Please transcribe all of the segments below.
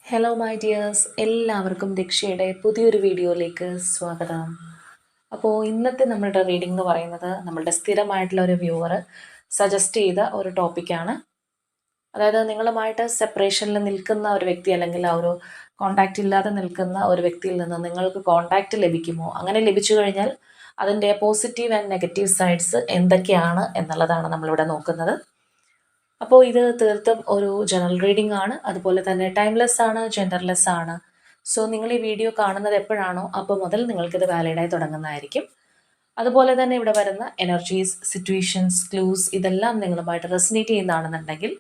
Hello my dears, എല്ലാവർക്കും ദീക്ഷയുടെ പുതിയൊരു വീഡിയോയിലേക്ക് സ്വാഗതം. അപ്പോൾ ഇന്നത്തെ നമ്മളുടെ റീഡിംഗ് എന്ന് പറയുന്നത് നമ്മളുടെ സ്ഥിരമായിട്ടുള്ള ഒരു വ്യൂവർ സജസ്റ്റ് ചെയ്ത ഒരു ടോപ്പിക്കാണ്. അതായത് നിങ്ങളുമായിട്ട് സെപ്പറേഷനിൽ നിൽക്കുന്ന ഒരു വ്യക്തി അല്ലെങ്കിൽ ആ ഒരു കോണ്ടാക്റ്റ് ഇല്ലാതെ നിൽക്കുന്ന ഒരു വ്യക്തിയിൽ നിന്ന് നിങ്ങൾക്ക് കോണ്ടാക്റ്റ് ലഭിക്കുമോ, അങ്ങനെ ലഭിച്ചു കഴിഞ്ഞാൽ അതിൻ്റെ പോസിറ്റീവ് ആൻഡ് നെഗറ്റീവ് സൈഡ്സ് എന്തൊക്കെയാണ് എന്നുള്ളതാണ് നമ്മളിവിടെ നോക്കുന്നത്. അപ്പോൾ ഇത് തീർത്തും ഒരു ജനറൽ റീഡിംഗ് ആണ്, അതുപോലെ തന്നെ ടൈംലെസ് ആണ്, ജെൻഡർലെസ് ആണ്. സോ നിങ്ങൾ ഈ വീഡിയോ കാണുന്നത് എപ്പോഴാണോ അപ്പോൾ മുതൽ നിങ്ങൾക്കിത് വാലിഡായി തുടങ്ങുന്നതായിരിക്കും. അതുപോലെ തന്നെ ഇവിടെ വരുന്ന എനർജീസ്, സിറ്റുവേഷൻസ്, ക്ലൂസ് ഇതെല്ലാം നിങ്ങളുമായിട്ട് റെസനേറ്റ് ചെയ്യുന്നതാണെന്നുണ്ടെങ്കിൽ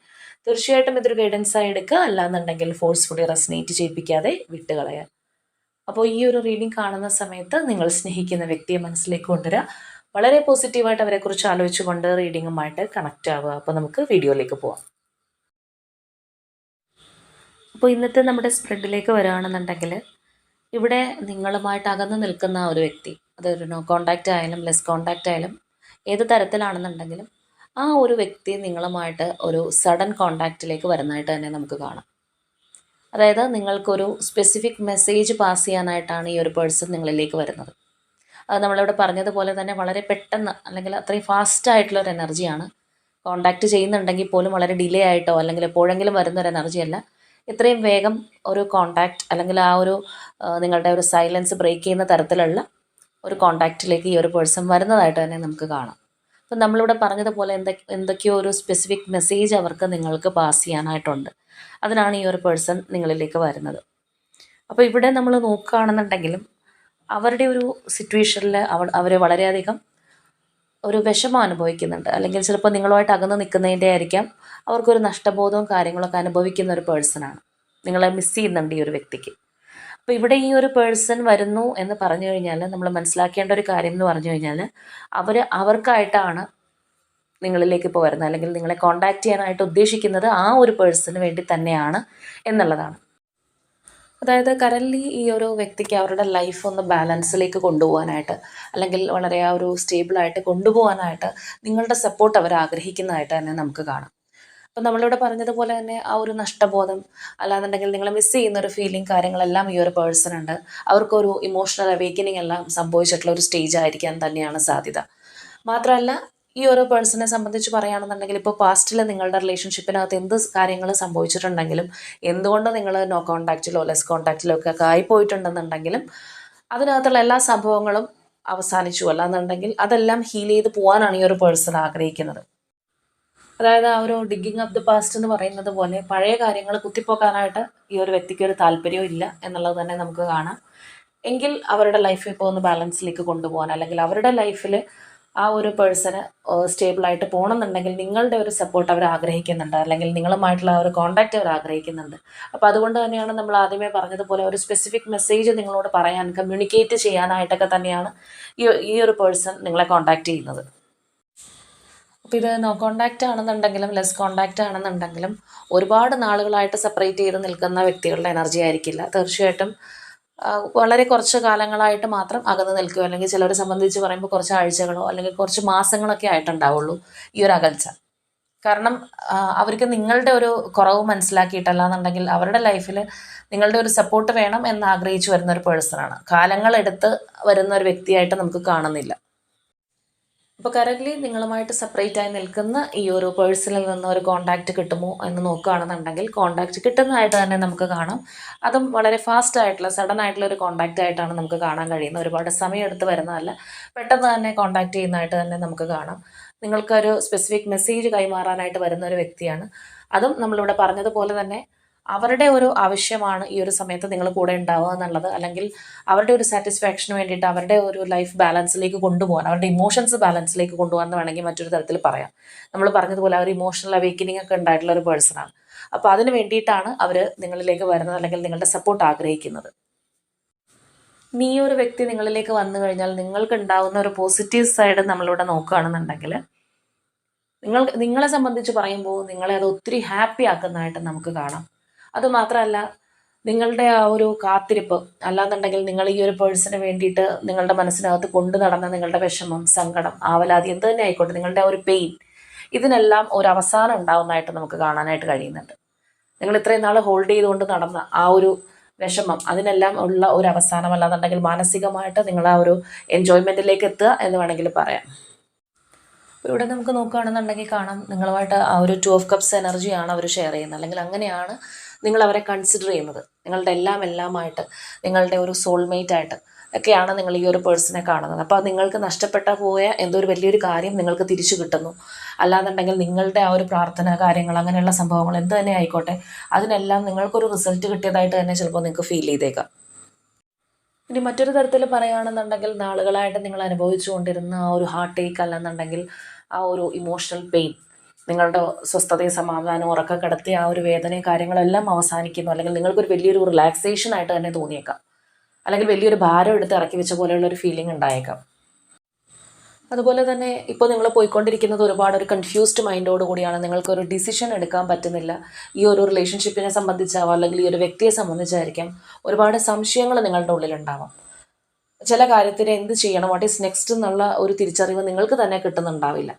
തീർച്ചയായിട്ടും ഇതൊരു ഗൈഡൻസ് ആയി എടുക്കുക, അല്ലാന്നുണ്ടെങ്കിൽ ഫോഴ്സ്ഫുള്ളി റെസനേറ്റ് ചെയ്യിപ്പിക്കാതെ വിട്ടുകളയാം. അപ്പോൾ ഈ ഒരു റീഡിംഗ് കാണുന്ന സമയത്ത് നിങ്ങൾ സ്നേഹിക്കുന്ന വ്യക്തിയെ മനസ്സിലേക്ക് കൊണ്ടുവരിക, വളരെ പോസിറ്റീവായിട്ട് അവരെക്കുറിച്ച് ആലോചിച്ചുകൊണ്ട് റീഡിങ്ങുമായിട്ട് കണക്റ്റ് ആവുക. അപ്പോൾ നമുക്ക് വീഡിയോയിലേക്ക് പോവാം. അപ്പോൾ ഇന്നത്തെ നമ്മുടെ സ്പ്രെഡിലേക്ക് വരികയാണെന്നുണ്ടെങ്കിൽ ഇവിടെ നിങ്ങളുമായിട്ട് അകന്ന് നിൽക്കുന്ന ഒരു വ്യക്തി, അതൊരു നോ കോണ്ടാക്റ്റ് ആയാലും ലെസ് കോണ്ടാക്റ്റ് ആയാലും ഏത് തരത്തിലാണെന്നുണ്ടെങ്കിലും ആ ഒരു വ്യക്തി നിങ്ങളുമായിട്ട് ഒരു സഡൻ കോണ്ടാക്റ്റിലേക്ക് വരുന്നതായിട്ട് തന്നെ നമുക്ക് കാണാം. അതായത് നിങ്ങൾക്കൊരു സ്പെസിഫിക് മെസ്സേജ് പാസ് ചെയ്യാനായിട്ടാണ് ഈ ഒരു പേഴ്സൺ നിങ്ങളിലേക്ക് വരുന്നത്. അത് നമ്മളിവിടെ പറഞ്ഞതുപോലെ തന്നെ വളരെ പെട്ടെന്ന് അല്ലെങ്കിൽ അത്രയും ഫാസ്റ്റ് ആയിട്ടുള്ള ഒരു എനർജിയാണ്. കോണ്ടാക്റ്റ് ചെയ്യുന്നുണ്ടെങ്കിൽ പോലും വളരെ ഡിലേ ആയിട്ടോ അല്ലെങ്കിൽ എപ്പോഴെങ്കിലും വരുന്ന ഒരു എനർജിയല്ല. ഇത്രയും വേഗം ഒരു കോണ്ടാക്റ്റ് അല്ലെങ്കിൽ ആ ഒരു നിങ്ങളുടെ ഒരു സൈലൻസ് ബ്രേക്ക് ചെയ്യുന്ന തരത്തിലുള്ള ഒരു കോണ്ടാക്റ്റിലേക്ക് ഈ ഒരു പേഴ്സൺ വരുന്നതായിട്ട് തന്നെ നമുക്ക് കാണാം. അപ്പം നമ്മളിവിടെ പറഞ്ഞതുപോലെ എന്തൊക്കെയോ ഒരു സ്പെസിഫിക് മെസ്സേജ് അവർക്ക് നിങ്ങൾക്ക് പാസ് ചെയ്യാനായിട്ടുണ്ട്. അതിനാണ് ഈ ഒരു പേഴ്സൺ നിങ്ങളിലേക്ക് വരുന്നത്. അപ്പോൾ ഇവിടെ നമ്മൾ നോക്കുകയാണെന്നുണ്ടെങ്കിലും അവരുടെ ഒരു സിറ്റുവേഷനിൽ അവർ വളരെയധികം ഒരു വിഷമം അനുഭവിക്കുന്നുണ്ട്, അല്ലെങ്കിൽ ചിലപ്പോൾ നിങ്ങളുമായിട്ട് അകന്ന് നിൽക്കുന്നതിൻ്റെ ആയിരിക്കാം അവർക്കൊരു നഷ്ടബോധവും കാര്യങ്ങളൊക്കെ അനുഭവിക്കുന്ന ഒരു പേഴ്സണാണ്. നിങ്ങളെ മിസ് ചെയ്യുന്നുണ്ട് ഈ ഒരു വ്യക്തിക്ക്. അപ്പോൾ ഇവിടെ ഈ ഒരു പേഴ്സൺ വരുന്നു എന്ന് പറഞ്ഞു കഴിഞ്ഞാൽ നമ്മൾ മനസ്സിലാക്കേണ്ട ഒരു കാര്യം എന്ന് പറഞ്ഞു കഴിഞ്ഞാൽ അവർക്കായിട്ടാണ് നിങ്ങളിലേക്ക് ഇപ്പോൾ വരുന്നത്, അല്ലെങ്കിൽ നിങ്ങളെ കോണ്ടാക്ട് ചെയ്യാനായിട്ട് ഉദ്ദേശിക്കുന്നത് ആ ഒരു പേഴ്സണിന് വേണ്ടി തന്നെയാണ് എന്നുള്ളതാണ്. അതായത് കറൻലി ഈ ഒരു വ്യക്തിക്ക് അവരുടെ ലൈഫ് ഒന്ന് ബാലൻസിലേക്ക് കൊണ്ടുപോകാനായിട്ട്, അല്ലെങ്കിൽ വളരെ ആ ഒരു സ്റ്റേബിളായിട്ട് കൊണ്ടുപോകാനായിട്ട് നിങ്ങളുടെ സപ്പോർട്ട് അവർ ആഗ്രഹിക്കുന്നതായിട്ട് തന്നെ നമുക്ക് കാണാം. അപ്പം നമ്മളിവിടെ പറഞ്ഞതുപോലെ തന്നെ ആ ഒരു നഷ്ടബോധം, അല്ലാന്നുണ്ടെങ്കിൽ നിങ്ങളെ മിസ് ചെയ്യുന്ന ഒരു ഫീലിംഗ് കാര്യങ്ങളെല്ലാം ഈ ഒരു പേഴ്സൺ ഉണ്ട്. അവർക്കൊരു ഇമോഷണൽ അവേക്കനിങ് എല്ലാം സംഭവിച്ചിട്ടുള്ള ഒരു സ്റ്റേജ് ആയിരിക്കാൻ തന്നെയാണ് സാധ്യത. മാത്രമല്ല ഈ ഒരു പേഴ്സണെ സംബന്ധിച്ച് പറയുകയാണെന്നുണ്ടെങ്കിൽ ഇപ്പോൾ പാസ്റ്റിൽ നിങ്ങളുടെ റിലേഷൻഷിപ്പിനകത്ത് എന്ത് കാര്യങ്ങൾ സംഭവിച്ചിട്ടുണ്ടെങ്കിലും, എന്തുകൊണ്ട് നിങ്ങൾ നോ കോണ്ടാക്റ്റിലോ ലെസ് കോണ്ടാക്റ്റിലോ ഒക്കെ ആയിപ്പോയിട്ടുണ്ടെന്നുണ്ടെങ്കിലും അതിനകത്തുള്ള എല്ലാ സംഭവങ്ങളും അവസാനിച്ചു, അല്ലാന്നുണ്ടെങ്കിൽ അതെല്ലാം ഹീൽ ചെയ്ത് പോകാനാണ് ഈ ഒരു പേഴ്സൺ ആഗ്രഹിക്കുന്നത്. അതായത് ആ ഒരു ഡിഗ്ഗിങ് അപ്പ് ദ പാസ്റ്റ് എന്ന് പറയുന്നത് പോലെ പഴയ കാര്യങ്ങൾ കുത്തിപ്പോക്കാനായിട്ട് ഈ ഒരു വ്യക്തിക്ക് ഒരു താല്പര്യവും ഇല്ല എന്നുള്ളത് തന്നെ നമുക്ക് കാണാം. എങ്കിൽ അവരുടെ ലൈഫ് ഇപ്പോൾ ഒന്ന് ബാലൻസിലേക്ക് കൊണ്ടുപോകാൻ, അല്ലെങ്കിൽ അവരുടെ ലൈഫിൽ ആ ഒരു പേഴ്സണ് സ്റ്റേബിളായിട്ട് പോകണമെന്നുണ്ടെങ്കിൽ നിങ്ങളുടെ ഒരു സപ്പോർട്ട് അവർ ആഗ്രഹിക്കുന്നുണ്ട്, അല്ലെങ്കിൽ നിങ്ങളുമായിട്ടുള്ള ആ ഒരു കോണ്ടാക്റ്റ് അവർ ആഗ്രഹിക്കുന്നുണ്ട്. അപ്പോൾ അതുകൊണ്ട് തന്നെയാണ് നമ്മൾ ആദ്യമേ പറഞ്ഞതുപോലെ ഒരു സ്പെസിഫിക് മെസ്സേജ് നിങ്ങളോട് പറയാൻ, കമ്മ്യൂണിക്കേറ്റ് ചെയ്യാനായിട്ടൊക്കെ തന്നെയാണ് ഈ ഒരു പേഴ്സൺ നിങ്ങളെ കോണ്ടാക്റ്റ് ചെയ്യുന്നത്. അപ്പോൾ ഇത് നോ കോണ്ടാക്റ്റ് ആണെന്നുണ്ടെങ്കിലും ലെസ് കോണ്ടാക്റ്റ് ആണെന്നുണ്ടെങ്കിലും ഒരുപാട് നാളുകളായിട്ട് സെപ്പറേറ്റ് ചെയ്ത് നിൽക്കുന്ന വ്യക്തികളുടെ എനർജി ആയിരിക്കില്ല. തീർച്ചയായിട്ടും വളരെ കുറച്ച് കാലങ്ങളായിട്ട് മാത്രം അകന്ന് നിൽക്കുക, അല്ലെങ്കിൽ ചിലരെ സംബന്ധിച്ച് പറയുമ്പോൾ കുറച്ച് ആഴ്ചകളോ അല്ലെങ്കിൽ കുറച്ച് മാസങ്ങളൊക്കെ ആയിട്ടുണ്ടാവുള്ളൂ ഈ ഒരു അകൽച്ച. കാരണം അവർക്ക് നിങ്ങളുടെ ഒരു കുറവ് മനസ്സിലാക്കിയിട്ടല്ല എന്നുണ്ടെങ്കിൽ അവരുടെ ലൈഫിൽ നിങ്ങളുടെ ഒരു സപ്പോർട്ട് വേണം എന്ന് ആഗ്രഹിച്ചു വരുന്ന ഒരു പേഴ്സണാണ്. കാലങ്ങളെടുത്ത് വരുന്ന ഒരു വ്യക്തിയായിട്ട് നമുക്ക് കാണുന്നില്ല. അപ്പോൾ കറൻ്റ്ലി നിങ്ങളുമായിട്ട് സെപ്പറേറ്റ് ആയി നിൽക്കുന്ന ഈ ഒരു പേഴ്സണിൽ നിന്ന് ഒരു കോണ്ടാക്റ്റ് കിട്ടുമോ എന്ന് നോക്കുകയാണെന്നുണ്ടെങ്കിൽ കോണ്ടാക്റ്റ് കിട്ടുന്നതായിട്ട് തന്നെ നമുക്ക് കാണാം. അതും വളരെ ഫാസ്റ്റ് ആയിട്ടുള്ള സഡൻ ആയിട്ടുള്ള ഒരു കോണ്ടാക്റ്റ് ആയിട്ടാണ് നമുക്ക് കാണാൻ കഴിയുന്നത്. ഒരുപാട് സമയം എടുത്ത് വരുന്നതല്ല, പെട്ടെന്ന് തന്നെ കോണ്ടാക്റ്റ് ചെയ്യുന്നതായിട്ട് തന്നെ നമുക്ക് കാണാം. നിങ്ങൾക്കൊരു സ്പെസിഫിക് മെസ്സേജ് കൈമാറാനായിട്ട് വരുന്ന ഒരു വ്യക്തിയാണ്. അതും നമ്മളിവിടെ പറഞ്ഞതുപോലെ തന്നെ അവരുടെ ഒരു ആവശ്യമാണ് ഈ ഒരു സമയത്ത് നിങ്ങൾ കൂടെ ഉണ്ടാവുക എന്നുള്ളത്, അല്ലെങ്കിൽ അവരുടെ ഒരു സാറ്റിസ്ഫാക്ഷന് വേണ്ടിയിട്ട് അവരുടെ ഒരു ലൈഫ് ബാലൻസിലേക്ക് കൊണ്ടുപോകാൻ, അവരുടെ ഇമോഷൻസ് ബാലൻസിലേക്ക് കൊണ്ടുപോകാൻ എന്ന് വേണമെങ്കിൽ മറ്റൊരു തരത്തിൽ പറയാം. നമ്മൾ പറഞ്ഞതുപോലെ അവർ ഇമോഷണൽ അവേക്കനിങ് ഒക്കെ ഉണ്ടായിട്ടുള്ള ഒരു പേഴ്സണാണ്. അപ്പോൾ അതിന് വേണ്ടിയിട്ടാണ് അവർ നിങ്ങളിലേക്ക് വരുന്നത്, അല്ലെങ്കിൽ നിങ്ങളുടെ സപ്പോർട്ട് ആഗ്രഹിക്കുന്നത്. ഈ ഒരു വ്യക്തി നിങ്ങളിലേക്ക് വന്നു കഴിഞ്ഞാൽ നിങ്ങൾക്ക് ഉണ്ടാകുന്ന ഒരു പോസിറ്റീവ് സൈഡ് നമ്മളിവിടെ നോക്കുകയാണെന്നുണ്ടെങ്കിൽ നിങ്ങളെ സംബന്ധിച്ച് പറയുമ്പോൾ നിങ്ങളെ അത് ഒത്തിരി ഹാപ്പി ആക്കുന്നതായിട്ട് നമുക്ക് കാണാം. അതുമാത്രമല്ല നിങ്ങളുടെ ആ ഒരു കാത്തിരിപ്പ്, അല്ലാന്നുണ്ടെങ്കിൽ നിങ്ങൾ ഈ ഒരു പേഴ്സണിന് വേണ്ടിയിട്ട് നിങ്ങളുടെ മനസ്സിനകത്ത് കൊണ്ടു നടന്ന നിങ്ങളുടെ വിഷമം, സങ്കടം, ആവലാതി എന്ത് തന്നെ ആയിക്കോട്ടെ, നിങ്ങളുടെ ആ ഒരു പെയിൻ, ഇതിനെല്ലാം ഒരു അവസാനം ഉണ്ടാവുന്നതായിട്ട് നമുക്ക് കാണാനായിട്ട് കഴിയുന്നുണ്ട്. നിങ്ങൾ ഇത്രയും നാൾ ഹോൾഡ് ചെയ്തുകൊണ്ട് നടന്ന ആ ഒരു വിഷമം, അതിനെല്ലാം ഉള്ള ഒരു അവസാനം, അല്ലാന്നുണ്ടെങ്കിൽ മാനസികമായിട്ട് നിങ്ങൾ ആ ഒരു എൻജോയ്മെൻറ്റിലേക്ക് എത്തുക എന്ന് വേണമെങ്കിൽ പറയാം. ഇവിടെ നമുക്ക് നോക്കുകയാണെന്നുണ്ടെങ്കിൽ കാണാം, നിങ്ങളുമായിട്ട് ആ ഒരു 2 ഓഫ് കപ്സ് എനർജിയാണ് അവർ ഷെയർ ചെയ്യുന്നത്, അല്ലെങ്കിൽ അങ്ങനെയാണ് നിങ്ങൾ അവരെ കൺസിഡർ ചെയ്യുന്നത്. നിങ്ങളുടെ എല്ലാമായിട്ട്, നിങ്ങളുടെ ഒരു സോൾമേറ്റ് ആയിട്ട് ഒക്കെയാണ് നിങ്ങൾ ഈ ഒരു പേഴ്സണെ കാണുന്നത്. അപ്പോൾ നിങ്ങൾക്ക് നഷ്ടപ്പെട്ട പോയ എന്തോ ഒരു വലിയൊരു കാര്യം നിങ്ങൾക്ക് തിരിച്ചു കിട്ടുന്നു. അല്ലാന്നുണ്ടെങ്കിൽ നിങ്ങളുടെ ആ ഒരു പ്രാർത്ഥന കാര്യങ്ങൾ, അങ്ങനെയുള്ള സംഭവങ്ങൾ എന്ത് തന്നെ ആയിക്കോട്ടെ, അതിനെല്ലാം നിങ്ങൾക്കൊരു റിസൾട്ട് കിട്ടിയതായിട്ട് തന്നെ ചിലപ്പോൾ നിങ്ങൾക്ക് ഫീൽ ചെയ്തേക്കാം. ഇനി മറ്റൊരു തരത്തിൽ പറയുകയാണെന്നുണ്ടെങ്കിൽ, നാളുകളായിട്ട് നിങ്ങൾ അനുഭവിച്ചുകൊണ്ടിരുന്ന ആ ഒരു ഹാർട്ട് ടേക്ക്, അല്ലെന്നുണ്ടെങ്കിൽ ആ ഒരു ഇമോഷണൽ പെയിൻ, നിങ്ങളുടെ സ്വസ്ഥതയും സമാധാനം ഉറക്കം കിടത്തി ആ ഒരു വേദനയും കാര്യങ്ങളെല്ലാം അവസാനിക്കുന്നു. അല്ലെങ്കിൽ നിങ്ങൾക്കൊരു വലിയൊരു റിലാക്സേഷൻ ആയിട്ട് തന്നെ തോന്നിയേക്കാം, അല്ലെങ്കിൽ വലിയൊരു ഭാരം എടുത്ത് ഇറക്കി വെച്ച പോലെയുള്ള ഒരു ഫീലിംഗ് ഉണ്ടായേക്കാം. അതുപോലെ തന്നെ ഇപ്പോൾ നിങ്ങൾ പോയിക്കൊണ്ടിരിക്കുന്നത് ഒരുപാട് ഒരു കൺഫ്യൂസ്ഡ് മൈൻഡോട് കൂടിയാണ്. നിങ്ങൾക്കൊരു ഡിസിഷൻ എടുക്കാൻ പറ്റുന്നില്ല. ഈ ഒരു റിലേഷൻഷിപ്പിനെ സംബന്ധിച്ചാവാം, അല്ലെങ്കിൽ ഈ ഒരു വ്യക്തിയെ സംബന്ധിച്ചായിരിക്കാം ഒരുപാട് സംശയങ്ങൾ നിങ്ങളുടെ ഉള്ളിലുണ്ടാവാം. ചില കാര്യത്തിന് എന്ത് ചെയ്യണം, വാട്ട് ഈസ് നെക്സ്റ്റ് എന്നുള്ള ഒരു തിരിച്ചറിവ് നിങ്ങൾക്ക് തന്നെ കിട്ടുന്നുണ്ടാവില്ല.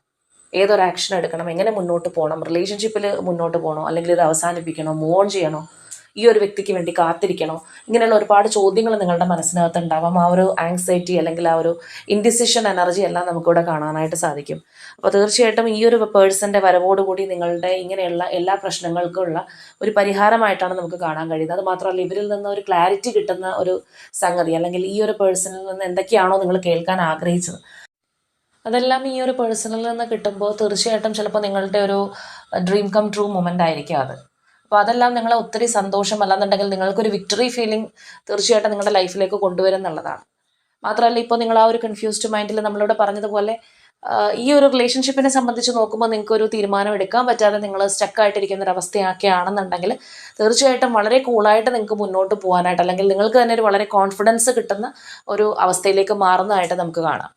ഏതൊരു ആക്ഷൻ എടുക്കണം, എങ്ങനെ മുന്നോട്ട് പോകണം, റിലേഷൻഷിപ്പിൽ മുന്നോട്ട് പോകണോ, അല്ലെങ്കിൽ ഇത് അവസാനിപ്പിക്കണോ, മൂവ് ഓൺ ചെയ്യണോ, ഈ ഒരു വ്യക്തിക്ക് വേണ്ടി കാത്തിരിക്കണോ, ഇങ്ങനെയുള്ള ഒരുപാട് ചോദ്യങ്ങൾ നിങ്ങളുടെ മനസ്സിനകത്ത് ഉണ്ടാവാം. ആ ഒരു ആങ്സൈറ്റി അല്ലെങ്കിൽ ആ ഒരു ഇൻഡിസിഷൻ എനർജി എല്ലാം നമുക്കിവിടെ കാണാനായിട്ട് സാധിക്കും. അപ്പോൾ തീർച്ചയായിട്ടും ഈ ഒരു പേഴ്സൻ്റെ വരവോടുകൂടി നിങ്ങളുടെ ഇങ്ങനെയുള്ള എല്ലാ പ്രശ്നങ്ങൾക്കുള്ള ഒരു പരിഹാരമായിട്ടാണ് നമുക്ക് കാണാൻ കഴിയുന്നത്. അത് മാത്രമല്ല, ഇവരിൽ നിന്ന് ഒരു ക്ലാരിറ്റി കിട്ടുന്ന ഒരു സംഗതി, അല്ലെങ്കിൽ ഈ ഒരു പേഴ്സണിൽ നിന്ന് എന്തൊക്കെയാണോ നിങ്ങൾ കേൾക്കാൻ ആഗ്രഹിച്ചത്, അതെല്ലാം ഈ ഒരു പേഴ്സണിൽ നിന്ന് കിട്ടുമ്പോൾ തീർച്ചയായിട്ടും ചിലപ്പോൾ നിങ്ങളുടെ ഒരു ഡ്രീം കം ട്രൂ മൊമെൻ്റ് ആയിരിക്കും അത്. അപ്പോൾ അതെല്ലാം നിങ്ങളെ ഒത്തിരി സന്തോഷം, അല്ലാന്നുണ്ടെങ്കിൽ നിങ്ങൾക്കൊരു വിക്ടറി ഫീലിംഗ് തീർച്ചയായിട്ടും നിങ്ങളുടെ ലൈഫിലേക്ക് കൊണ്ടുവരുന്നുള്ളതാണ്. മാത്രമല്ല, ഇപ്പോൾ നിങ്ങൾ ആ ഒരു കൺഫ്യൂസ്ഡ് മൈൻഡിൽ നമ്മളിവിടെ പറഞ്ഞതുപോലെ ഈ ഒരു റിലേഷൻഷിപ്പിനെ സംബന്ധിച്ച് നോക്കുമ്പോൾ നിങ്ങൾക്കൊരു തീരുമാനം എടുക്കാൻ പറ്റാതെ നിങ്ങൾ സ്റ്റക്കായിട്ടിരിക്കുന്ന ഒരു അവസ്ഥയൊക്കെയാണെന്നുണ്ടെങ്കിൽ തീർച്ചയായിട്ടും വളരെ കൂളായിട്ട് നിങ്ങൾക്ക് മുന്നോട്ട് പോകാനായിട്ട്, അല്ലെങ്കിൽ നിങ്ങൾക്ക് തന്നെ ഒരു വളരെ കോൺഫിഡൻസ് കിട്ടുന്ന ഒരു അവസ്ഥയിലേക്ക് മാറുന്നതായിട്ട് നമുക്ക് കാണാം.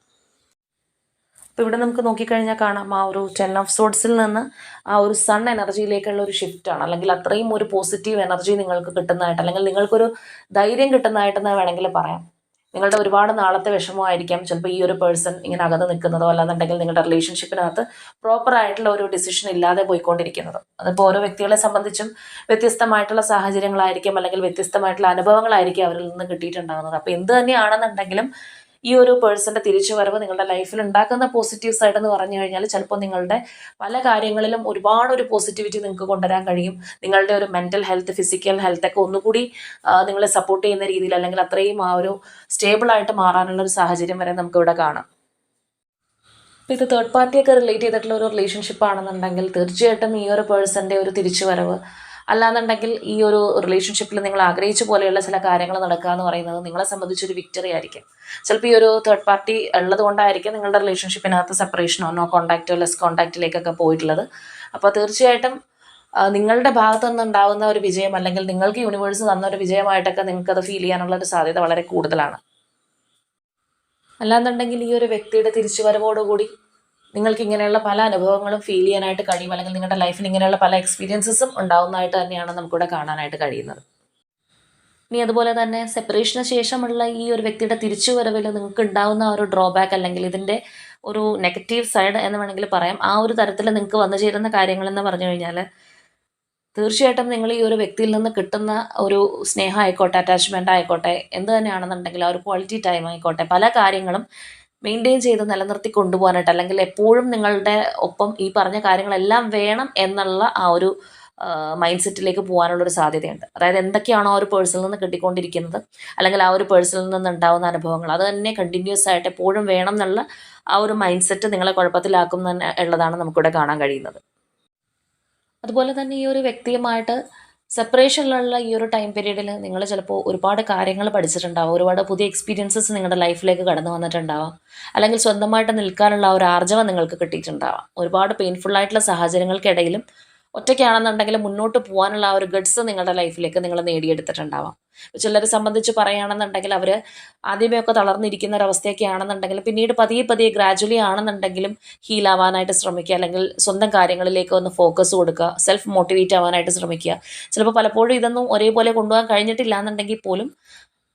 അപ്പോൾ ഇവിടെ നമുക്ക് നോക്കിക്കഴിഞ്ഞാൽ കാണാം, ആ ഒരു 10 ഓഫ് സോഡ്സിൽ നിന്ന് ആ ഒരു സൺ എനർജിയിലേക്കുള്ള ഒരു ഷിഫ്റ്റാണ്. അല്ലെങ്കിൽ അത്രയും ഒരു പോസിറ്റീവ് എനർജി നിങ്ങൾക്ക് കിട്ടുന്നതായിട്ട്, അല്ലെങ്കിൽ നിങ്ങൾക്കൊരു ധൈര്യം കിട്ടുന്നതായിട്ടെന്ന് വേണമെങ്കിൽ പറയാം. നിങ്ങളുടെ ഒരുപാട് നാളത്തെ വിഷമമായിരിക്കാം ചിലപ്പോൾ ഈ ഒരു പേഴ്സൺ ഇങ്ങനെ അകന്ന് നിൽക്കുന്നതോ, അല്ലാന്നുണ്ടെങ്കിൽ നിങ്ങളുടെ റിലേഷൻഷിപ്പിനകത്ത് പ്രോപ്പറായിട്ടുള്ള ഒരു ഡിസിഷൻ ഇല്ലാതെ പോയിക്കൊണ്ടിരിക്കുന്നത്. അതിപ്പോൾ ഓരോ വ്യക്തികളെ സംബന്ധിച്ചും വ്യത്യസ്തമായിട്ടുള്ള സാഹചര്യങ്ങളായിരിക്കും, അല്ലെങ്കിൽ വ്യത്യസ്തമായിട്ടുള്ള അനുഭവങ്ങളായിരിക്കും അവരിൽ നിന്ന് കിട്ടിയിട്ടുണ്ടാകുന്നത്. അപ്പോൾ എന്ത് തന്നെയാണെന്നുണ്ടെങ്കിലും ഈ ഒരു പേഴ്സൻ്റെ തിരിച്ചുവരവ് നിങ്ങളുടെ ലൈഫിൽ ഉണ്ടാക്കുന്ന പോസിറ്റീവ് സൈഡ് എന്ന് പറഞ്ഞു കഴിഞ്ഞാൽ, ചിലപ്പോൾ നിങ്ങളുടെ പല കാര്യങ്ങളിലും ഒരുപാട് ഒരു പോസിറ്റിവിറ്റി നിങ്ങൾക്ക് കൊണ്ടുവരാൻ കഴിയും. നിങ്ങളുടെ ഒരു മെൻ്റൽ ഹെൽത്ത്, ഫിസിക്കൽ ഹെൽത്തൊക്കെ ഒന്നുകൂടി നിങ്ങളെ സപ്പോർട്ട് ചെയ്യുന്ന രീതിയിൽ, അല്ലെങ്കിൽ അത്രയും ആ ഒരു സ്റ്റേബിളായിട്ട് മാറാനുള്ള ഒരു സാഹചര്യം വരെ നമുക്കിവിടെ കാണാം. അപ്പോൾ ഇത് തേർഡ് പാർട്ടിയൊക്കെ റിലേറ്റ് ചെയ്തിട്ടുള്ള ഒരു റിലേഷൻഷിപ്പ് ആണെന്നുണ്ടെങ്കിൽ തീർച്ചയായിട്ടും ഈ ഒരു പേഴ്സൻ്റെ ഒരു തിരിച്ചുവരവ്, അല്ലാന്നുണ്ടെങ്കിൽ ഈ ഒരു റിലേഷൻഷിപ്പിൽ നിങ്ങൾ ആഗ്രഹിച്ച പോലെയുള്ള ചില കാര്യങ്ങൾ നടക്കുക എന്ന് പറയുന്നത് നിങ്ങളെ സംബന്ധിച്ചൊരു വിക്ടറി ആയിരിക്കും. ചിലപ്പോൾ ഈ ഒരു തേർഡ് പാർട്ടി ഉള്ളത് കൊണ്ടായിരിക്കും നിങ്ങളുടെ റിലേഷൻഷിപ്പിനകത്ത് സെപ്പറേഷനോ, നോ കോൺടാക്റ്റോ, ലെസ് കോൺടാക്റ്റിലേക്കൊക്കെ പോയിട്ടുള്ളത്. അപ്പോൾ തീർച്ചയായിട്ടും നിങ്ങളുടെ ഭാഗത്തു നിന്നുണ്ടാവുന്ന ഒരു വിജയം, അല്ലെങ്കിൽ നിങ്ങൾക്ക് യൂണിവേഴ്സ് തന്ന ഒരു വിജയമായിട്ടൊക്കെ നിങ്ങൾക്കത് ഫീൽ ചെയ്യാനുള്ള ഒരു സാധ്യത വളരെ കൂടുതലാണ്. അല്ലാന്നുണ്ടെങ്കിൽ ഈ ഒരു വ്യക്തിയുടെ തിരിച്ചുവരവോടുകൂടി നിങ്ങൾക്ക് ഇങ്ങനെയുള്ള പല അനുഭവങ്ങളും ഫീൽ ചെയ്യാനായിട്ട് കഴിയും, അല്ലെങ്കിൽ നിങ്ങളുടെ ലൈഫിൽ ഇങ്ങനെയുള്ള പല എക്സ്പീരിയൻസസും ഉണ്ടാവുന്നതായിട്ട് തന്നെയാണ് നമുക്കിവിടെ കാണാനായിട്ട് കഴിയുന്നത്. ഇനി അതുപോലെ തന്നെ സെപ്പറേഷന് ശേഷമുള്ള ഈ ഒരു വ്യക്തിയുടെ തിരിച്ചുവരവിൽ നിങ്ങൾക്ക് ഉണ്ടാവുന്ന ആ ഒരു ഡ്രോബാക്ക്, അല്ലെങ്കിൽ ഇതിൻ്റെ ഒരു നെഗറ്റീവ് സൈഡ് എന്ന് വേണമെങ്കിൽ പറയാം, ആ ഒരു തരത്തിൽ നിങ്ങൾക്ക് വന്നു ചേരുന്ന കാര്യങ്ങളെന്ന് പറഞ്ഞു കഴിഞ്ഞാൽ തീർച്ചയായിട്ടും നിങ്ങൾ ഈ ഒരു വ്യക്തിയിൽ നിന്ന് കിട്ടുന്ന ഒരു സ്നേഹം ആയിക്കോട്ടെ, അറ്റാച്ച്മെൻ്റ് ആയിക്കോട്ടെ, എന്ത് തന്നെയാണെന്നുണ്ടെങ്കിൽ ആ ഒരു ക്വാളിറ്റി ടൈം ആയിക്കോട്ടെ, പല കാര്യങ്ങളും മെയിൻറ്റെയിൻ ചെയ്ത് നിലനിർത്തി കൊണ്ടുപോകാനായിട്ട്, അല്ലെങ്കിൽ എപ്പോഴും നിങ്ങളുടെ ഒപ്പം ഈ പറഞ്ഞ കാര്യങ്ങളെല്ലാം വേണം എന്നുള്ള ആ ഒരു മൈൻഡ് സെറ്റിലേക്ക് പോകാനുള്ളൊരു സാധ്യതയുണ്ട്. അതായത് എന്തൊക്കെയാണോ ആ ഒരു പേഴ്സണിൽ നിന്ന് കിട്ടിക്കൊണ്ടിരിക്കുന്നത്, അല്ലെങ്കിൽ ആ ഒരു പേഴ്സണിൽ നിന്ന് ഉണ്ടാകുന്ന അനുഭവങ്ങൾ, അത് തന്നെ കണ്ടിന്യൂസ് ആയിട്ട് എപ്പോഴും വേണം എന്നുള്ള ആ ഒരു മൈൻഡ് സെറ്റ് നിങ്ങളെ കുഴപ്പത്തിലാക്കും തന്നെ ഉള്ളതാണ് നമുക്കിവിടെ കാണാൻ കഴിയുന്നത്. അതുപോലെ തന്നെ ഈ ഒരു വ്യക്തിയുമായിട്ട് സെപ്പറേഷനിലുള്ള ഈ ഒരു ടൈം പീരീഡിൽ നിങ്ങൾ ചിലപ്പോൾ ഒരുപാട് കാര്യങ്ങൾ പഠിച്ചിട്ടുണ്ടാവും, ഒരുപാട് പുതിയ എക്സ്പീരിയൻസസ് നിങ്ങളുടെ ലൈഫിലേക്ക് കടന്നു വന്നിട്ടുണ്ടാവാം, അല്ലെങ്കിൽ സ്വന്തമായിട്ട് നിൽക്കാനുള്ള ആ ഒരു ആർജവം നിങ്ങൾക്ക് കിട്ടിയിട്ടുണ്ടാവാം. ഒരുപാട് പെയിൻഫുള്ളായിട്ടുള്ള സാഹചര്യങ്ങൾക്കിടയിലും ഒറ്റയ്ക്കാണെന്നുണ്ടെങ്കിൽ മുന്നോട്ട് പോകാനുള്ള ആ ഒരു ഗഡ്സ് നിങ്ങളുടെ ലൈഫിലേക്ക് നിങ്ങൾ നേടിയെടുത്തിട്ടുണ്ടാവാം. ചിലരെ സംബന്ധിച്ച് പറയുകയാണെന്നുണ്ടെങ്കിൽ അവർ ആദ്യമേയൊക്കെ തളർന്നിരിക്കുന്ന ഒരവസ്ഥയൊക്കെ ആണെന്നുണ്ടെങ്കിൽ പിന്നീട് പതിയെ ഗ്രാജുവലി ആണെന്നുണ്ടെങ്കിലും ഹീലാവാനായിട്ട് ശ്രമിക്കുക, അല്ലെങ്കിൽ സ്വന്തം കാര്യങ്ങളിലേക്ക് ഒന്ന് ഫോക്കസ് കൊടുക്കുക, സെൽഫ് മോട്ടിവേറ്റ് ആവാനായിട്ട് ശ്രമിക്കുക. ചിലപ്പോൾ പലപ്പോഴും ഇതൊന്നും ഒരേപോലെ കൊണ്ടുപോകാൻ കഴിഞ്ഞിട്ടില്ല എന്നുണ്ടെങ്കിൽ പോലും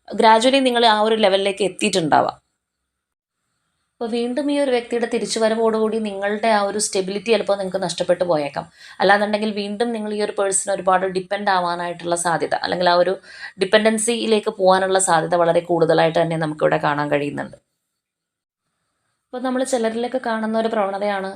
ഗ്രാജുവലി നിങ്ങൾ ആ ഒരു ലെവലിലേക്ക് എത്തിയിട്ടുണ്ടാവാം. അപ്പോൾ വീണ്ടും ഈ ഒരു വ്യക്തിയുടെ തിരിച്ചുവരവോടുകൂടി നിങ്ങളുടെ ആ ഒരു സ്റ്റെബിലിറ്റി ചിലപ്പോൾ നിങ്ങൾക്ക് നഷ്ടപ്പെട്ടു പോയേക്കാം. അല്ലാന്നുണ്ടെങ്കിൽ വീണ്ടും നിങ്ങൾ ഈ ഒരു പേഴ്സൺ ഒരുപാട് ഡിപ്പെൻഡ് ആവാനായിട്ടുള്ള സാധ്യത, അല്ലെങ്കിൽ ആ ഒരു ഡിപ്പെൻഡൻസിയിലേക്ക് പോകാനുള്ള സാധ്യത വളരെ കൂടുതലായിട്ട് തന്നെ നമുക്കിവിടെ കാണാൻ കഴിയുന്നുണ്ട്. അപ്പോൾ നമ്മൾ ചിലരിലൊക്കെ കാണുന്ന ഒരു പ്രവണതയാണ്,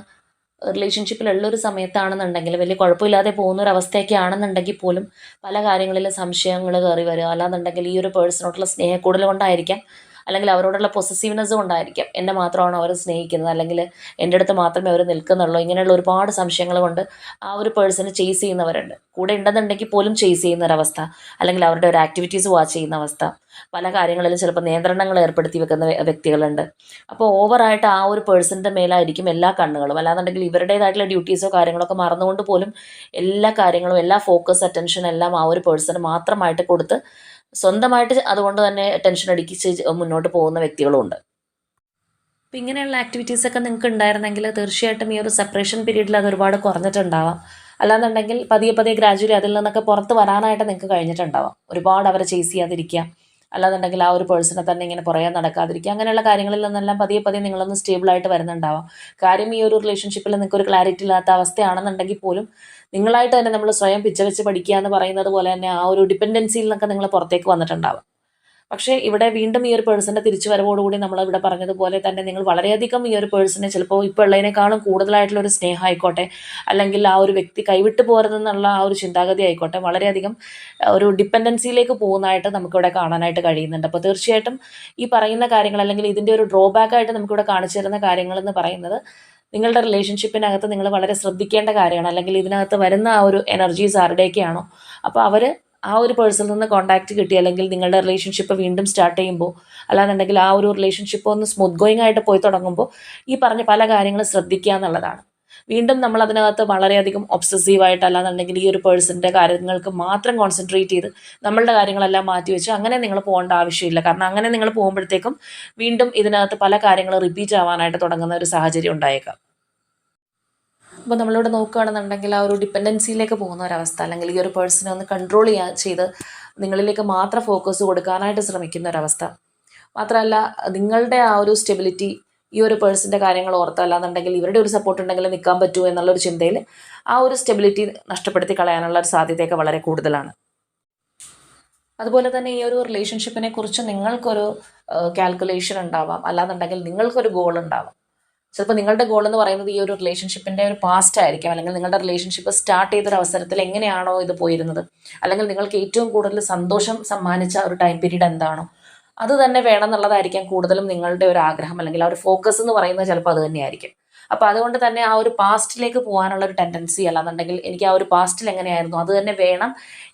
റിലേഷൻഷിപ്പിലുള്ള ഒരു സമയത്താണെന്നുണ്ടെങ്കിൽ വലിയ കുഴപ്പമില്ലാതെ പോകുന്ന ഒരു അവസ്ഥയൊക്കെ ആണെന്നുണ്ടെങ്കിൽ പോലും പല കാര്യങ്ങളിലും സംശയങ്ങൾ കയറി വരിക, അല്ലാന്നുണ്ടെങ്കിൽ ഈ ഒരു പേഴ്സണോടുള്ള സ്നേഹക്കൂടുതൽ കൊണ്ടായിരിക്കാം, അല്ലെങ്കിൽ അവരോടുള്ള പൊസസീവ്നെസ് കൊണ്ടായിരിക്കാം എന്നെ മാത്രമാണ് അവർ സ്നേഹിക്കുന്നത്, അല്ലെങ്കിൽ എൻ്റെ അടുത്ത് മാത്രമേ അവർ നിൽക്കുന്നുള്ളൂ, ഇങ്ങനെയുള്ള ഒരുപാട് സംശയങ്ങൾ കൊണ്ട് ആ ഒരു പേഴ്സണ് ചേസ് ചെയ്യുന്നവരുണ്ട്. കൂടെ ഉണ്ടെന്നുണ്ടെങ്കിൽ പോലും ചേസ് ചെയ്യുന്ന ഒരവസ്ഥ, അല്ലെങ്കിൽ അവരുടെ ഒരു ആക്ടിവിറ്റീസ് വാച്ച് ചെയ്യുന്ന അവസ്ഥ, പല കാര്യങ്ങളിലും ചിലപ്പോൾ നിയന്ത്രണങ്ങൾ ഏർപ്പെടുത്തി വെക്കുന്ന വ്യക്തികളുണ്ട്. അപ്പോൾ ഓവറായിട്ട് ആ ഒരു പേഴ്സണിൻ്റെ മേലായിരിക്കും എല്ലാ കണ്ണുകളും, അല്ലാന്നുണ്ടെങ്കിൽ ഇവരുടേതായിട്ടുള്ള ഡ്യൂട്ടീസോ കാര്യങ്ങളൊക്കെ മറന്നുകൊണ്ട് പോലും എല്ലാ കാര്യങ്ങളും, എല്ലാ ഫോക്കസ് അറ്റൻഷൻ എല്ലാം ആ ഒരു പേഴ്സണ് മാത്രമായിട്ട് കൊടുത്ത് സ്വന്തമായിട്ട് അതുകൊണ്ട് തന്നെ ടെൻഷൻ അടിക്കിച്ച് മുന്നോട്ട് പോകുന്ന വ്യക്തികളുമുണ്ട്. അപ്പം ഇങ്ങനെയുള്ള ആക്ടിവിറ്റീസൊക്കെ നിങ്ങൾക്ക് ഉണ്ടായിരുന്നെങ്കിൽ തീർച്ചയായിട്ടും ഈ ഒരു സെപ്പറേഷൻ പീരീഡിൽ അത് ഒരുപാട് കുറഞ്ഞിട്ടുണ്ടാവാം. അല്ലാന്നുണ്ടെങ്കിൽ പതിയെ പതിയെ ഗ്രാജുവലി അതിൽ നിന്നൊക്കെ പുറത്ത് വരാനായിട്ട് നിങ്ങൾക്ക് കഴിഞ്ഞിട്ടുണ്ടാവാം. ഒരുപാട് അവരെ ചേസ് ചെയ്യാതിരിക്കുക, അല്ലാന്നുണ്ടെങ്കിൽ ആ ഒരു പേഴ്സണെ തന്നെ ഇങ്ങനെ പുറകെ നടക്കാതിരിക്കുക, അങ്ങനെയുള്ള കാര്യങ്ങളിൽ നിന്നെല്ലാം പതിയെ പതിയെ നിങ്ങളൊന്ന് സ്റ്റേബിളായിട്ട് വരുന്നുണ്ടാവാം. കാര്യം ഈ ഒരു റിലേഷൻഷിപ്പിൽ നിങ്ങൾക്ക് ഒരു ക്ലാരിറ്റി ഇല്ലാത്ത അവസ്ഥയാണെന്നുണ്ടെങ്കിൽ പോലും നിങ്ങളായിട്ട് തന്നെ നമ്മൾ സ്വയം പിച്ച വെച്ച് പഠിക്കുക എന്ന് പറയുന്നത് പോലെ തന്നെ ആ ഒരു ഡിപ്പെൻഡൻസിയിൽ നിന്നൊക്കെ നിങ്ങൾ പുറത്തേക്ക് വന്നിട്ടുണ്ടാവാം. പക്ഷേ ഇവിടെ വീണ്ടും ഈ ഒരു പേഴ്സൻ്റെ തിരിച്ചുവരവോടുകൂടി നമ്മളിവിടെ പറഞ്ഞതുപോലെ തന്നെ നിങ്ങൾ വളരെയധികം ഈ ഒരു പേഴ്സണെ ചിലപ്പോൾ ഇപ്പോൾ ഉള്ളതിനേക്കാളും കൂടുതലായിട്ടുള്ള ഒരു സ്നേഹം ആയിക്കോട്ടെ, അല്ലെങ്കിൽ ആ ഒരു വ്യക്തി കൈവിട്ട് പോരുതെന്നുള്ള ആ ഒരു ചിന്താഗതി ആയിക്കോട്ടെ, വളരെയധികം ഒരു ഡിപ്പെൻഡൻസിയിലേക്ക് പോകുന്നതായിട്ട് നമുക്കിവിടെ കാണാനായിട്ട് കഴിയുന്നുണ്ട്. അപ്പോൾ തീർച്ചയായിട്ടും ഈ പറയുന്ന കാര്യങ്ങൾ, അല്ലെങ്കിൽ ഇതിൻ്റെ ഒരു ഡ്രോബാക്ക് ആയിട്ട് നമുക്കിവിടെ കാണിച്ചു തരുന്ന കാര്യങ്ങളെന്ന് പറയുന്നത്, നിങ്ങളുടെ റിലേഷൻഷിപ്പിനകത്ത് നിങ്ങൾ വളരെ ശ്രദ്ധിക്കേണ്ട കാര്യമാണ്. അല്ലെങ്കിൽ ഇതിനകത്ത് വരുന്ന ആ ഒരു എനർജീസ് ആരുടെയൊക്കെയാണോ, അപ്പോൾ അവർ ആ ഒരു പേഴ്സണിൽ നിന്ന് കോൺടാക്റ്റ് കിട്ടി, അല്ലെങ്കിൽ നിങ്ങളുടെ റിലേഷൻഷിപ്പ് വീണ്ടും സ്റ്റാർട്ട് ചെയ്യുമ്പോൾ, അല്ലാന്നുണ്ടെങ്കിൽ ആ ഒരു റിലേഷൻഷിപ്പ് ഒന്ന് സ്മൂത്ത് ഗോയിങ് ആയിട്ട് പോയി തുടങ്ങുമ്പോൾ ഈ പറഞ്ഞ പല കാര്യങ്ങളും ശ്രദ്ധിക്കുക എന്നുള്ളതാണ്. വീണ്ടും നമ്മൾ അതിനകത്ത് വളരെയധികം ഒബ്സസീവായിട്ട്, അല്ലാന്നുണ്ടെങ്കിൽ ഈ ഒരു പേഴ്സണിൻ്റെ കാര്യങ്ങൾക്ക് മാത്രം കോൺസെൻട്രേറ്റ് ചെയ്ത് നമ്മളുടെ കാര്യങ്ങളെല്ലാം മാറ്റി വെച്ച് അങ്ങനെ നിങ്ങൾ പോകേണ്ട ആവശ്യമില്ല. കാരണം അങ്ങനെ നിങ്ങൾ പോകുമ്പോഴത്തേക്കും വീണ്ടും ഇതിനകത്ത് പല കാര്യങ്ങൾ റിപ്പീറ്റ് ആവാനായിട്ട് തുടങ്ങുന്ന ഒരു സാഹചര്യം ഉണ്ടായേക്കാം. അപ്പോൾ നമ്മളിവിടെ നോക്കുകയാണെന്നുണ്ടെങ്കിൽ ആ ഒരു ഡിപ്പെൻഡൻസിയിലേക്ക് പോകുന്ന ഒരവസ്ഥ, അല്ലെങ്കിൽ ഈ ഒരു പേഴ്സണെ ഒന്ന് കൺട്രോൾ ചെയ്ത് നിങ്ങളിലേക്ക് മാത്രം ഫോക്കസ് കൊടുക്കാനായിട്ട് ശ്രമിക്കുന്ന ഒരവസ്ഥ. മാത്രമല്ല നിങ്ങളുടെ ആ ഒരു സ്റ്റെബിലിറ്റി ഈ ഒരു പേഴ്സൻ്റെ കാര്യങ്ങൾ ഓർത്തല്ലാന്നുണ്ടെങ്കിൽ ഇവരുടെ ഒരു സപ്പോർട്ട് ഉണ്ടെങ്കിൽ നിൽക്കാൻ പറ്റുമോ എന്നുള്ളൊരു ചിന്തയിൽ ആ ഒരു സ്റ്റെബിലിറ്റി നഷ്ടപ്പെടുത്തി കളയാനുള്ള ഒരു സാധ്യതയൊക്കെ വളരെ കൂടുതലാണ്. അതുപോലെ തന്നെ ഈ ഒരു റിലേഷൻഷിപ്പിനെ കുറിച്ച് നിങ്ങൾക്കൊരു കാൽക്കുലേഷൻ ഉണ്ടാവാം, അല്ലാന്നുണ്ടെങ്കിൽ നിങ്ങൾക്കൊരു ഗോൾ ഉണ്ടാവാം. ചിലപ്പോൾ നിങ്ങളുടെ ഗോൾ എന്ന് പറയുന്നത് ഈ ഒരു റിലേഷൻഷിപ്പിൻ്റെ ഒരു പാസ്റ്റ് ആയിരിക്കാം, അല്ലെങ്കിൽ നിങ്ങളുടെ റിലേഷൻഷിപ്പ് സ്റ്റാർട്ട് ചെയ്തൊരു അവസരത്തിൽ എങ്ങനെയാണോ ഇത് പോയിരുന്നത്, അല്ലെങ്കിൽ നിങ്ങൾക്ക് ഏറ്റവും കൂടുതൽ സന്തോഷം സമ്മാനിച്ച ഒരു ടൈം പീരീഡ് എന്താണോ അത് തന്നെ വേണം എന്നുള്ളതായിരിക്കാം കൂടുതലും നിങ്ങളുടെ ഒരു ആഗ്രഹം, അല്ലെങ്കിൽ ആ ഒരു ഫോക്കസ് എന്ന് പറയുന്നത് ചിലപ്പോൾ അത് തന്നെയായിരിക്കും. അപ്പോൾ അതുകൊണ്ട് തന്നെ ആ ഒരു പാസ്റ്റിലേക്ക് പോകാനുള്ള ഒരു ടെൻഡൻസി, അല്ലാന്നുണ്ടെങ്കിൽ എനിക്ക് ആ ഒരു പാസ്റ്റിൽ എങ്ങനെയായിരുന്നു അത് തന്നെ വേണം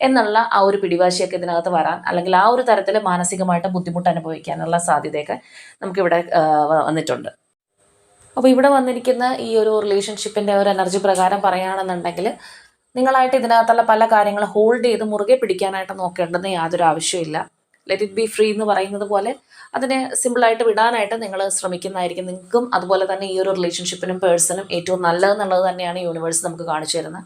എന്നുള്ള ആ ഒരു പിടിവാശിയൊക്കെ ഇതിനകത്ത് വരാൻ, അല്ലെങ്കിൽ ആ ഒരു തരത്തിൽ മാനസികമായിട്ട് ബുദ്ധിമുട്ട് അനുഭവിക്കാനുള്ള സാധ്യതയൊക്കെ നമുക്കിവിടെ വന്നിട്ടുണ്ട്. അപ്പോൾ ഇവിടെ വന്നിരിക്കുന്ന ഈ ഒരു റിലേഷൻഷിപ്പിൻ്റെ ഒരു എനർജി പ്രകാരം പറയുകയാണെന്നുണ്ടെങ്കിൽ നിങ്ങളായിട്ട് ഇതിനകത്തുള്ള പല കാര്യങ്ങൾ ഹോൾഡ് ചെയ്ത് മുറുകെ പിടിക്കാനായിട്ട് നോക്കേണ്ടെന്ന് യാതൊരു ആവശ്യമില്ല. ലെറ്റ് ഇറ്റ് ബി ഫ്രീ എന്ന് പറയുന്നത് പോലെ അതിനെ സിമ്പിളായിട്ട് വിടാനായിട്ട് നിങ്ങൾ ശ്രമിക്കുന്നതായിരിക്കും നിങ്ങൾക്കും, അതുപോലെ തന്നെ ഈ ഒരു റിലേഷൻഷിപ്പിനും പേഴ്സണും ഏറ്റവും നല്ലതെന്നുള്ളത് തന്നെയാണ് യൂണിവേഴ്സ് നമുക്ക് കാണിച്ചു തരുന്നത്.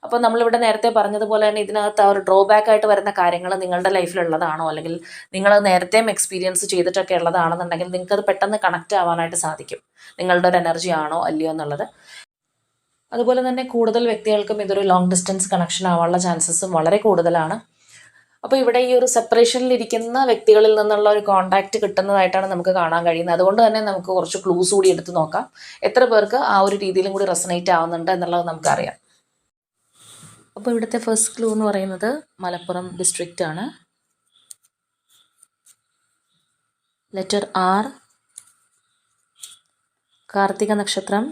അപ്പോൾ നമ്മളിവിടെ നേരത്തെ പറഞ്ഞതുപോലെ തന്നെ ഇതിനകത്ത് ആ ഒരു ഡ്രോബാക്ക് ആയിട്ട് വരുന്ന കാര്യങ്ങൾ നിങ്ങളുടെ ലൈഫിലുള്ളതാണോ, അല്ലെങ്കിൽ നിങ്ങൾ നേരത്തെയും എക്സ്പീരിയൻസ് ചെയ്തിട്ടൊക്കെ ഉള്ളതാണെന്നുണ്ടെങ്കിൽ നിങ്ങൾക്കത് പെട്ടെന്ന് കണക്റ്റ് ആവാനായിട്ട് സാധിക്കും, നിങ്ങളുടെ ഒരു എനർജി ആണോ അല്ലയോ എന്നുള്ളത്. അതുപോലെ തന്നെ കൂടുതൽ വ്യക്തികൾക്കും ഇതൊരു ലോങ് ഡിസ്റ്റൻസ് കണക്ഷൻ ആവാനുള്ള ചാൻസസും വളരെ കൂടുതലാണ്. അപ്പോൾ ഇവിടെ ഈ ഒരു സെപ്പറേഷനിലിരിക്കുന്ന വ്യക്തികളിൽ നിന്നുള്ള ഒരു കോൺടാക്റ്റ് കിട്ടുന്നതായിട്ടാണ് നമുക്ക് കാണാൻ കഴിയുന്നത്. അതുകൊണ്ട് തന്നെ നമുക്ക് കുറച്ച് ക്ലൂസ് കൂടി എടുത്ത് നോക്കാം, എത്ര പേർക്ക് ആ ഒരു രീതിയിലും കൂടി റെസനേറ്റ് ആവുന്നുണ്ട് എന്നുള്ളത് നമുക്കറിയാം. അപ്പോൾ ഇവിടുത്തെ ഫസ്റ്റ് ക്ലൂ എന്ന് പറയുന്നത് മലപ്പുറം ഡിസ്ട്രിക്റ്റ് ആണ്. ലെറ്റർ ആർ, കാർത്തിക നക്ഷത്രം.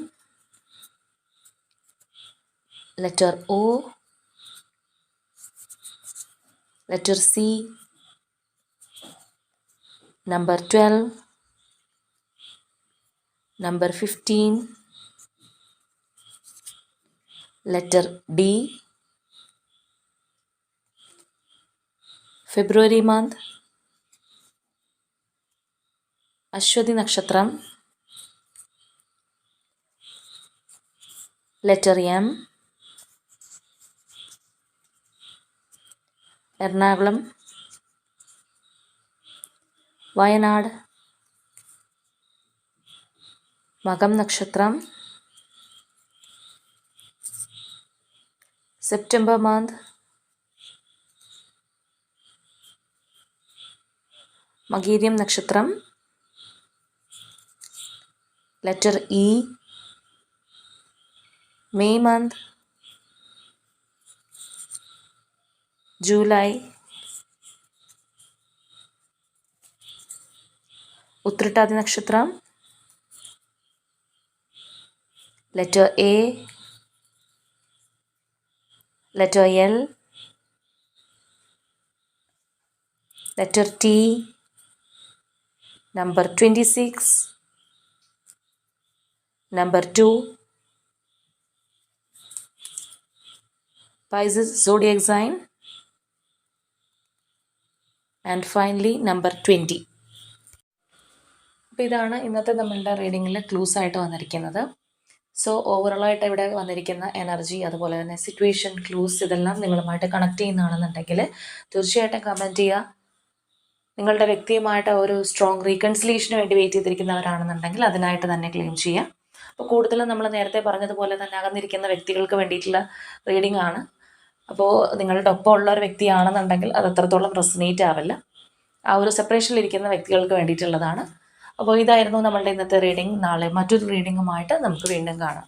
Letter O, letter C, number 12, number 15, letter D, February month, Ashwathi നക്ഷത്രം, ലെറ്റർ എം, എറണാകുളം, വയനാട്, മകം നക്ഷത്രം, September month, മകീരം നക്ഷത്രം, letter E, May month, July, Uthrattathi നക്ഷത്രം, letter A, letter L, letter T, number 26, number 2, Pisces zodiac sign, and finally number 20. അപ്പോൾ ഇതാണ് ഇന്നത്തെ നമ്മളുടെ റീഡിങ്ങിൽ clues ആയിട്ട് വന്നിരിക്കുന്നത്. സോ ഓവറോളായിട്ട് ഇവിടെ വന്നിരിക്കുന്ന എനർജി, അതുപോലെ തന്നെ സിറ്റുവേഷൻ, ക്ലൂസ് ഇതെല്ലാം നിങ്ങളുമായിട്ട് കണക്ട് ചെയ്യുന്നതാണെന്നുണ്ടെങ്കിൽ തീർച്ചയായിട്ടും കമൻറ്റ് ചെയ്യുക. നിങ്ങളുടെ വ്യക്തിയുമായിട്ട് ഒരു സ്ട്രോങ് റീകൺസിലിയേഷന് വേണ്ടി വെയിറ്റ് ചെയ്തിരിക്കുന്നവരാണെന്നുണ്ടെങ്കിൽ അതിനായിട്ട് തന്നെ ക്ലെയിം ചെയ്യാം. അപ്പോൾ കൂടുതലും നമ്മൾ നേരത്തെ പറഞ്ഞതുപോലെ തന്നെ അകന്നിരിക്കുന്ന വ്യക്തികൾക്ക് വേണ്ടിയിട്ടുള്ള റീഡിംഗ് ആണ്. അപ്പോൾ നിങ്ങളുടെ ഒപ്പം ഉള്ള ഒരു വ്യക്തിയാണെന്നുണ്ടെങ്കിൽ അത് അത്രത്തോളം റെസനേറ്റ് ആവില്ല. ആ ഒരു സെപ്പറേഷനിലിരിക്കുന്ന വ്യക്തികൾക്ക് വേണ്ടിയിട്ടുള്ളതാണ്. അപ്പോൾ ഇതായിരുന്നു നമ്മളുടെ ഇന്നത്തെ റീഡിംഗ്. നാളെ മറ്റൊരു റീഡിങ്ങുമായിട്ട് നമുക്ക് വീണ്ടും കാണാം.